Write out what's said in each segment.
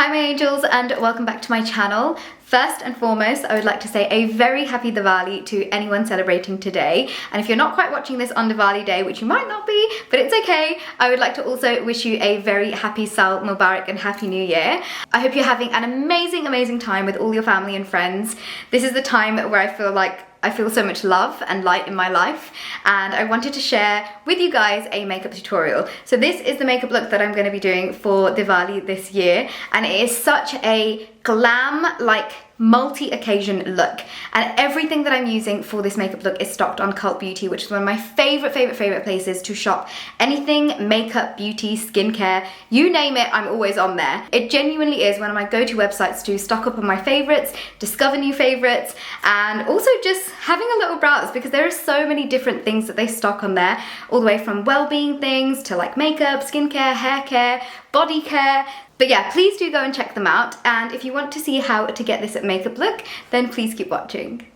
Hi my angels and welcome back to my channel. First and foremost, I would like to say a very happy Diwali to anyone celebrating today. And if you're not quite watching this on Diwali day, which you might not be, but it's okay, I would like to also wish you a very happy Sal Mubarak and Happy New Year. I hope you're having an amazing time with all your family and friends. This is the time where I feel so much love and light in my life, and I wanted to share with you guys a makeup tutorial. So this is the makeup look that I'm going to be doing for Diwali this year, and it is such a glam, like multi-occasion look, and everything that I'm using for this makeup look is stocked on Cult Beauty, which is one of my favorite places to shop anything makeup, beauty, skincare, you name it, I'm always on there. It genuinely is one of my go-to websites to stock up on my favorites, discover new favorites, and also just having a little browse, because there are so many different things that they stock on there, all the way from well-being things to like makeup, skincare, hair care, body care. But yeah, please do go and check them out, and if you want to see how to get this makeup look, then please keep watching.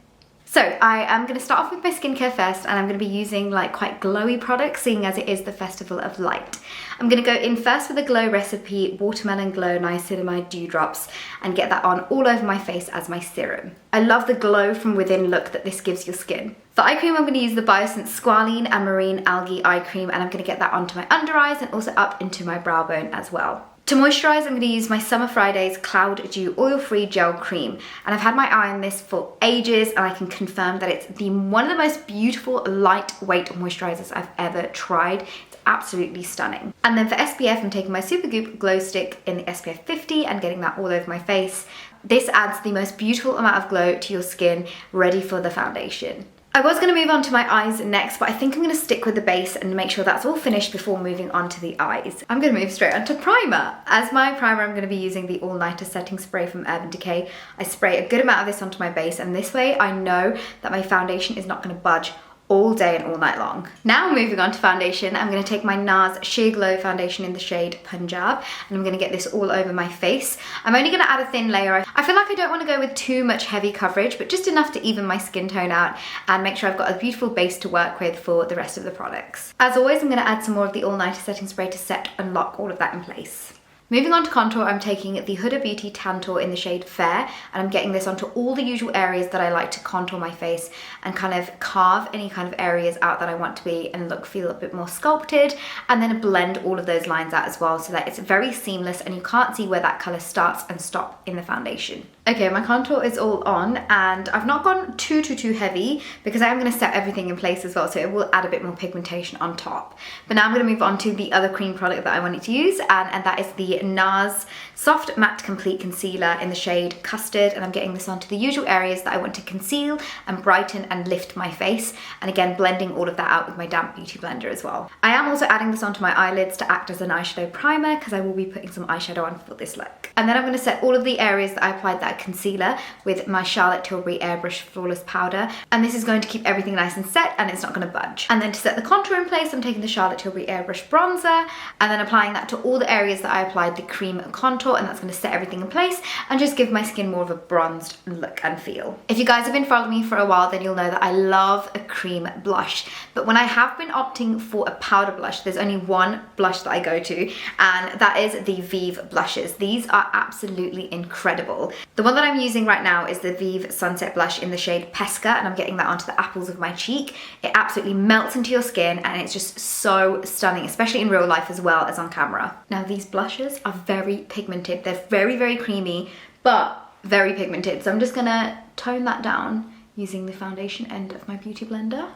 So I am going to start off with my skincare first, and I'm going to be using like quite glowy products, seeing as it is the Festival of Light. I'm going to go in first with a Glow Recipe Watermelon Glow Niacinamide Dew Drops and get that on all over my face as my serum. I love the glow from within look that this gives your skin. For eye cream, I'm going to use the Biosense Squalene and Marine Algae Eye Cream, and I'm going to get that onto my under eyes and also up into my brow bone as well. To moisturise, I'm going to use my Summer Fridays Cloud Dew Oil-Free Gel Cream. And I've had my eye on this for ages, and I can confirm that it's one of the most beautiful, lightweight moisturisers I've ever tried. It's absolutely stunning. And then for SPF, I'm taking my Supergoop Glow Stick in the SPF 50 and getting that all over my face. This adds the most beautiful amount of glow to your skin, ready for the foundation. I was going to move on to my eyes next, but I think I'm going to stick with the base and make sure that's all finished before moving on to the eyes. I'm going to move straight on to primer. As my primer, I'm going to be using the All Nighter Setting Spray from Urban Decay. I spray a good amount of this onto my base, and this way I know that my foundation is not going to budge all day and all night long. Now moving on to foundation, I'm going to take my Nars Sheer Glow foundation in the shade Punjab, and I'm going to get this all over my face. I'm only going to add a thin layer. I feel like I don't want to go with too much heavy coverage, but just enough to even my skin tone out and make sure I've got a beautiful base to work with for the rest of the products. As always, I'm going to add some more of the All Nighter Setting Spray to set and lock all of that in place. Moving on to contour, I'm taking the Huda Beauty Tantour in the shade Fair, and I'm getting this onto all the usual areas that I like to contour my face and kind of carve any kind of areas out that I want to be and feel a bit more sculpted, and then blend all of those lines out as well so that it's very seamless and you can't see where that colour starts and stops in the foundation. Okay, my contour is all on, and I've not gone too heavy because I am going to set everything in place as well, so it will add a bit more pigmentation on top. But now I'm going to move on to the other cream product that I wanted to use, and that is the Nars Soft Matte Complete Concealer in the shade Custard, and I'm getting this onto the usual areas that I want to conceal and brighten and lift my face, and again blending all of that out with my damp beauty blender as well. I am also adding this onto my eyelids to act as an eyeshadow primer because I will be putting some eyeshadow on for this look. And then I'm going to set all of the areas that I applied that concealer with my Charlotte Tilbury Airbrush Flawless Powder, and this is going to keep everything nice and set and it's not going to budge. And then to set the contour in place, I'm taking the Charlotte Tilbury Airbrush Bronzer and then applying that to all the areas that I applied the cream contour, and that's going to set everything in place and just give my skin more of a bronzed look and feel. If you guys have been following me for a while, then you'll know that I love a cream blush, but when I have been opting for a powder blush, there's only one blush that I go to, and that is the Vive blushes. These are absolutely incredible. The one that I'm using right now is the Vive Sunset Blush in the shade Pesca, and I'm getting that onto the apples of my cheek. It absolutely melts into your skin and it's just so stunning, especially in real life as well as on camera. Now these blushes are very pigmented. They're very creamy, but very pigmented. So I'm just gonna tone that down using the foundation end of my beauty blender.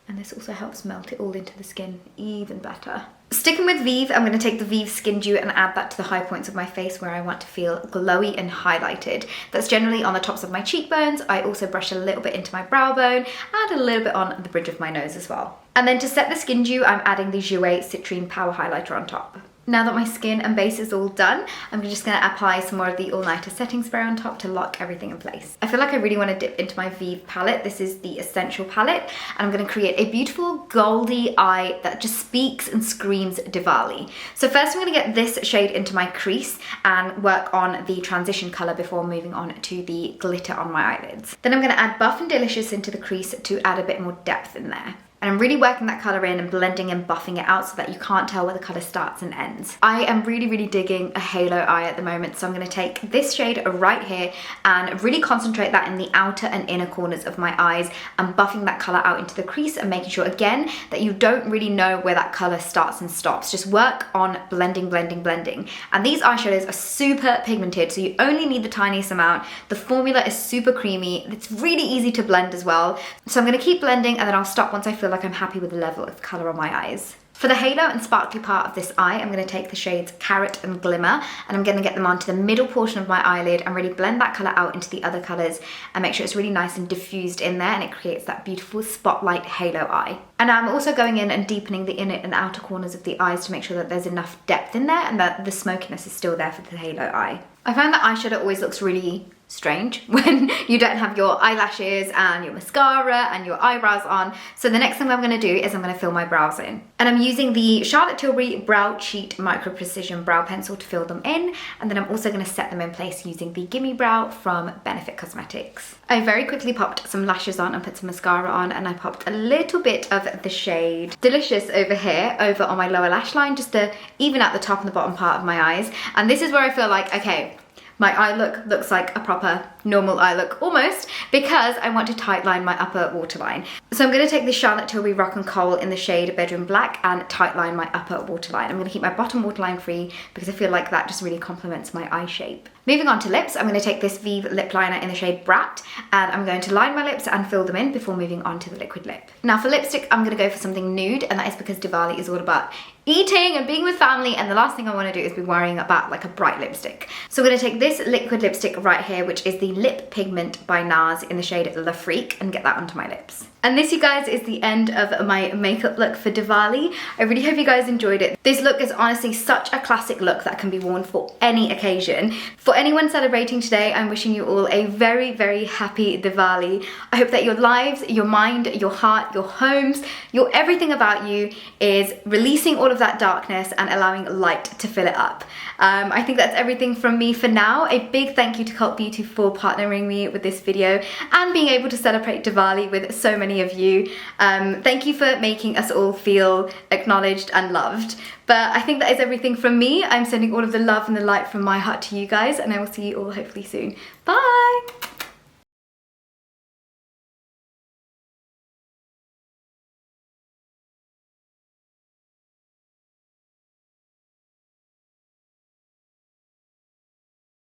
And this also helps melt it all into the skin even better. Sticking with Vive, I'm going to take the Vive Skin Dew and add that to the high points of my face where I want to feel glowy and highlighted. That's generally on the tops of my cheekbones. I also brush a little bit into my brow bone and a little bit on the bridge of my nose as well. And then to set the Skin Dew, I'm adding the Jouer Citrine Power Highlighter on top. Now that my skin and base is all done, I'm just going to apply some more of the All Nighter Setting Spray on top to lock everything in place. I feel like I really want to dip into my Vive palette. This is the Essential palette, and I'm going to create a beautiful goldy eye that just speaks and screams Diwali. So first I'm going to get this shade into my crease and work on the transition colour before moving on to the glitter on my eyelids. Then I'm going to add Buff and Delicious into the crease to add a bit more depth in there. And I'm really working that colour in and blending and buffing it out so that you can't tell where the colour starts and ends. I am really digging a halo eye at the moment, so I'm going to take this shade right here and really concentrate that in the outer and inner corners of my eyes and buffing that colour out into the crease and making sure, again, that you don't really know where that colour starts and stops. Just work on blending. And these eyeshadows are super pigmented, so you only need the tiniest amount. The formula is super creamy. It's really easy to blend as well. So I'm going to keep blending and then I'll stop once I feel like I'm happy with the level of colour on my eyes. For the halo and sparkly part of this eye, I'm going to take the shades Carrot and Glimmer, and I'm going to get them onto the middle portion of my eyelid and really blend that colour out into the other colours and make sure it's really nice and diffused in there, and it creates that beautiful spotlight halo eye. And I'm also going in and deepening the inner and outer corners of the eyes to make sure that there's enough depth in there and that the smokiness is still there for the halo eye. I find that eyeshadow always looks really strange when you don't have your eyelashes and your mascara and your eyebrows on. So the next thing I'm going to do is I'm going to fill my brows in. And I'm using the Charlotte Tilbury Brow Cheat Micro Precision Brow Pencil to fill them in. And then I'm also going to set them in place using the Gimme Brow from Benefit Cosmetics. I very quickly popped some lashes on and put some mascara on, and I popped a little bit of the shade Delicious over here, over on my lower lash line, just to even out the top and the bottom part of my eyes. And this is where I feel like, okay, my eye look looks like a proper normal eye look almost, because I want to tightline my upper waterline. So I'm going to take the Charlotte Tilbury Rock and Coal in the shade Bedroom Black and tightline my upper waterline. I'm going to keep my bottom waterline free because I feel like that just really complements my eye shape. Moving on to lips, I'm going to take this Vive lip liner in the shade Brat, and I'm going to line my lips and fill them in before moving on to the liquid lip. Now for lipstick, I'm going to go for something nude, and that is because Diwali is all about eating and being with family, and the last thing I want to do is be worrying about like a bright lipstick. So I'm going to take this liquid lipstick right here, which is the Lip Pigment by Nars in the shade La Freak, and get that onto my lips. And this, you guys, is the end of my makeup look for Diwali. I really hope you guys enjoyed it. This look is honestly such a classic look that can be worn for any occasion. For anyone celebrating today, I'm wishing you all a very happy Diwali. I hope that your lives, your mind, your heart, your homes, your everything about you is releasing all of that darkness and allowing light to fill it up. I think that's everything from me for now. A big thank you to Cult Beauty for partnering me with this video and being able to celebrate Diwali with so many of you. Thank you for making us all feel acknowledged and loved. But I think that is everything from me. I'm sending all of the love and the light from my heart to you guys, and I will see you all hopefully soon. Bye!